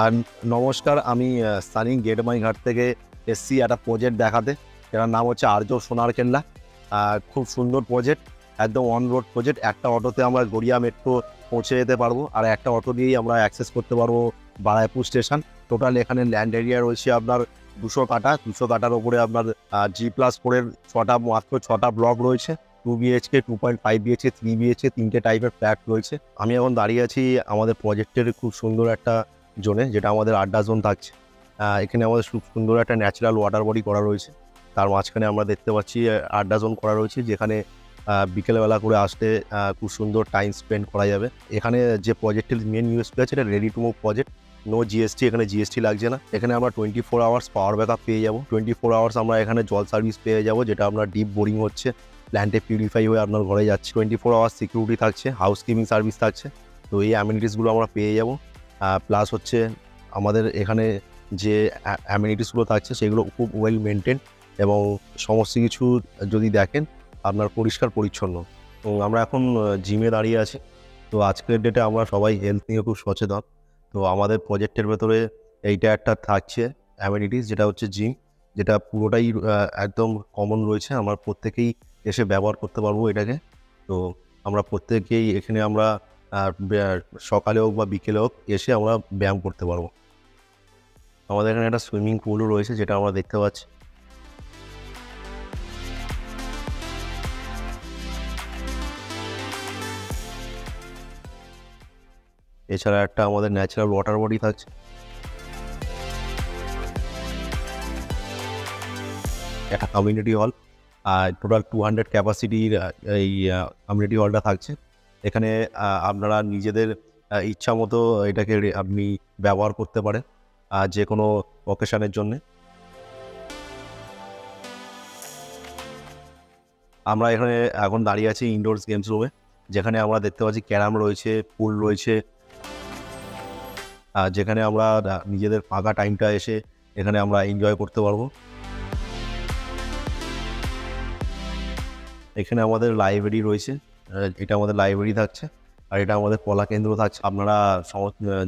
আর নমস্কার, আমি সানি গেটমাই ঘাট থেকে এসছি একটা প্রজেক্ট দেখাতে। এটার নাম হচ্ছে আর্য সোনার কেল্লা। খুব সুন্দর প্রজেক্ট, একদম অন রোড প্রজেক্ট। একটা অটোতে আমরা গড়িয়া মেট্রো পৌঁছে যেতে পারবো, আর একটা অটো দিয়েই আমরা অ্যাক্সেস করতে পারবো বারাইপুর স্টেশন। টোটাল এখানে ল্যান্ড এরিয়া রয়েছে আপনার 200 কাঠার ওপরে আপনার G+4-এর মাত্র ছটা ব্লক রয়েছে। 2 BHK, 2.5 BHK, 3 BHK, তিনটে টাইপের ফ্ল্যাট রয়েছে। আমি এখন দাঁড়িয়ে আছি আমাদের প্রজেক্টের খুব সুন্দর একটা জোনে, যেটা আমাদের আড্ডা জোন থাকছে। এখানে আমাদের খুব সুন্দর একটা ন্যাচারাল ওয়াটার বডি করা রয়েছে। তার মাঝখানে আমরা দেখতে পাচ্ছি আড্ডা জোন করা রয়েছে, যেখানে বিকেলবেলা করে আসতে খুব সুন্দর টাইম স্পেন্ড করা যাবে। এখানে যে প্রজেক্টের মেন ইউএসপি আছে, এটা ready to move project. No GST, এখানে জিএসটি লাগছে না। এখানে আমরা 24 আওয়ার্স পাওয়ার ব্যাকআপ পেয়ে যাবো। 24 আওয়ার্স আমরা এখানে জল সার্ভিস পেয়ে যাবো, যেটা আপনার ডিপ বোরিং হচ্ছে, প্ল্যান্টে পিউরিফাই হয়ে আপনার ঘরে যাচ্ছে। 24 আওয়ার্স সিকিউরিটি থাকছে, হাউসকিপিং সার্ভিস থাকছে। তো এই অ্যামিনিটিসগুলো আমরা পেয়ে যাবো। প্লাস হচ্ছে আমাদের এখানে যে অ্যামিনিটিসগুলো থাকছে সেগুলো খুব ওয়েল মেনটেন, এবং সমস্ত কিছু যদি দেখেন আপনার পরিষ্কার পরিচ্ছন্ন। তো আমরা এখন জিমে দাঁড়িয়ে আছি। তো আজকের ডেটে আমরা সবাই হেলথ নিয়ে খুব সচেতন। তো আমাদের প্রজেক্টের ভেতরে এইটা একটা থাকছে অ্যামিনিটিস, যেটা হচ্ছে জিম, যেটা পুরোটাই একদম কমন রয়েছে। আমরা প্রত্যেকেই এসে ব্যবহার করতে পারবো এটাকে। তো আমরা প্রত্যেকেই এখানে আমরা সকালে হোক বা বিকেলে হোক এসে আমরা ব্যায়াম করতে পারবো। আমাদের এখানে একটা সুইমিং পুলও রয়েছে, যেটা আমরা দেখতে পাচ্ছি। এছাড়া একটা আমাদের ন্যাচারাল ওয়াটার বডি থাকছে। একটা কমিউনিটি হল, টোটাল 200 ক্যাপাসিটির এই কমিউনিটি হলটা থাকছে। এখানে আপনারা নিজেদের ইচ্ছা মতো এটাকে আপনি ব্যবহার করতে পারেন যে কোনো অকেশনের জন্যে। আমরা এখানে এখন দাঁড়িয়ে আছি ইনডোরস গেমস রুমে, যেখানে আমরা দেখতে পাচ্ছি ক্যারাম রয়েছে, পুল রয়েছে, যেখানে আমরা নিজেদের ফাঁকা টাইমটা এসে এখানে আমরা এনজয় করতে পারবো। এখানে আমাদের লাইব্রেরি রয়েছে, এটা আমাদের লাইব্রেরি থাকছে। আর এটা আমাদের কলা কেন্দ্র থাকছে। আপনারা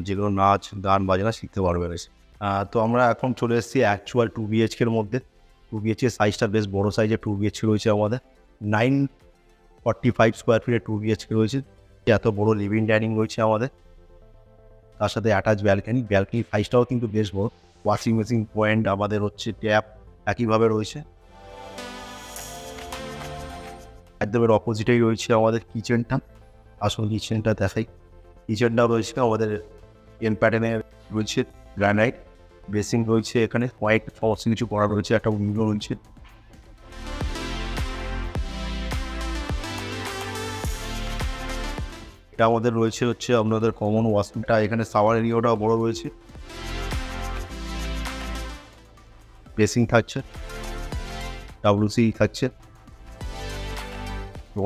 যেগুলো নাচ গান বাজনা শিখতে পারবেন এসে। তো আমরা এখন চলে এসেছি অ্যাকচুয়াল 2 BHK-এর মধ্যে। 2 BHK সাইজটা বেশ বড়ো সাইজের 2 BHK রয়েছে আমাদের। 945 স্কোয়ার ফিটের 2 BHK রয়েছে। এত বড় লিভিং ডাইনিং রয়েছে আমাদের, তার সাথে অ্যাটাচ ব্যালকনি সাইজটাও কিন্তু বেশ বড়। ওয়াশিং মেশিন পয়েন্ট, আমাদের হচ্ছে ট্যাপ একইভাবে রয়েছে। একদমের অপোজিটেই রয়েছে আমাদের কিচেনটা। আসল কিচেনটা দেখাই। কিচেনটাও রয়েছে আমাদের এল প্যাটার্নের, রয়েছে গ্রানাইট বেসিং রয়েছে, এখানে হোয়াইট সমস্ত কিছু করা রয়েছে, একটা উইন্ডো রয়েছে। এটা আমাদের রয়েছে হচ্ছে আপনাদের কমন ওয়াশরুমটা। এখানে শাওয়ার এরিয়াটাও বড় রয়েছে, বেসিং থাকছে, WC থাকছে।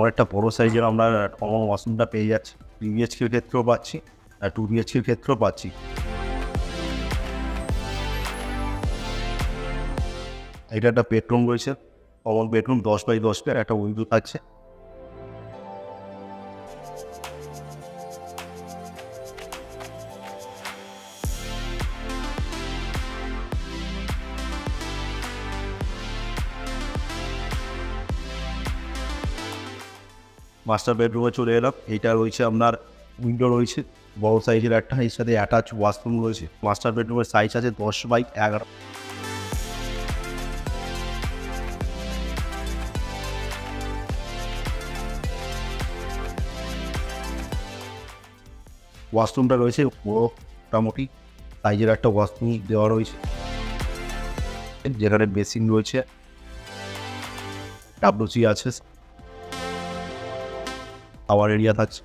অনেকটা বড় সাইজের আমরা কমন ওয়াশরুমটা পেয়ে যাচ্ছি। 3 BHK-র ক্ষেত্রেও পাচ্ছি, আর 2 BHK-র ক্ষেত্রেও পাচ্ছি। এটা একটা বেডরুম রয়েছে, কমন বেডরুম, 10x10 একটা উইন্ডো থাকছে। মাস্টার বেডরুমে চলে এলাম। এইটা রয়েছে আপনার উইন্ডো রয়েছে বড় সাইজের একটা, এর সাথে অ্যাটাচ ওয়াশরুম রয়েছে। মাস্টার বেডরুমের সাইজ আছে 10x11। ওয়াশরুমটা রয়েছে পুরো মোটামুটি সাইজের একটা ওয়াশরুম দেওয়া রয়েছে, যেখানে বেসিন রয়েছে, WC আছে, শাওয়ার এরিয়া থাকছে।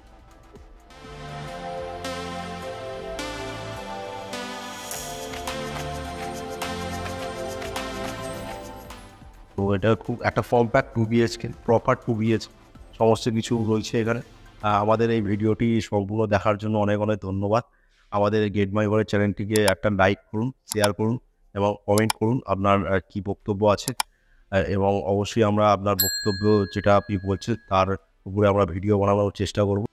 তো এটা খুব একটা কম্প্যাক্ট 2 BHK, প্রপার 2 BHK সমস্ত কিছু রয়েছে এখানে। আমাদের এই ভিডিওটি সম্পূর্ণ দেখার জন্য অনেক অনেক ধন্যবাদ। আমাদের গেট মাই ঘরের চ্যানেলটিকে একটা লাইক করুন, শেয়ার করুন এবং কমেন্ট করুন আপনার কী বক্তব্য আছে। এবং অবশ্যই আমরা আপনার বক্তব্য যেটা আপনি বলছেন তার উপরে আমরা ভিডিও বানানোর চেষ্টা করব।